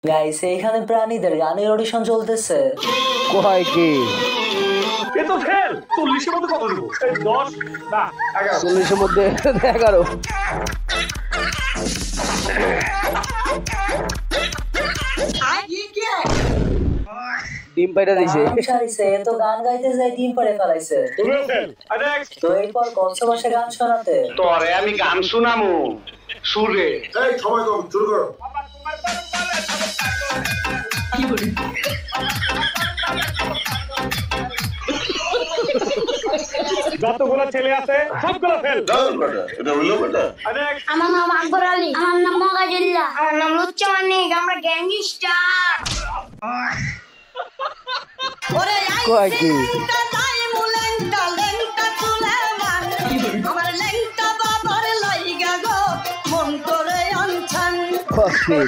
Guys এইখানে প্রাণীদের গানের অডিশন চলতেছে। কয় কি এ তো ফেল 40 এর মধ্যে কত দেব 10 না 11 40 এর মধ্যে 11 ডিম পাইটা দিছে সারিছে তো গান গাইতে যাই টিম পড়ে ফেলাইছে। তুমিও ফেল নেক্সট তো এরপর কনসোভাসে গান শোনাতে তোরে আমি গান শুনামু সুরে এই সময় কম শুরু করো। যতগুলো ছেলে আছে সবগুলো ফেল এটা হলো বেটা। নেক্সট আমার নাম আকবর আলী, আমার নাম মগাজুল্লাহ, আমার নাম লুচ্চা মানিক, আমরা গ্যাংস্টার। কয় কি আমার লেংটা বাবার লাইগা গো মন করে আনছান। কয় কি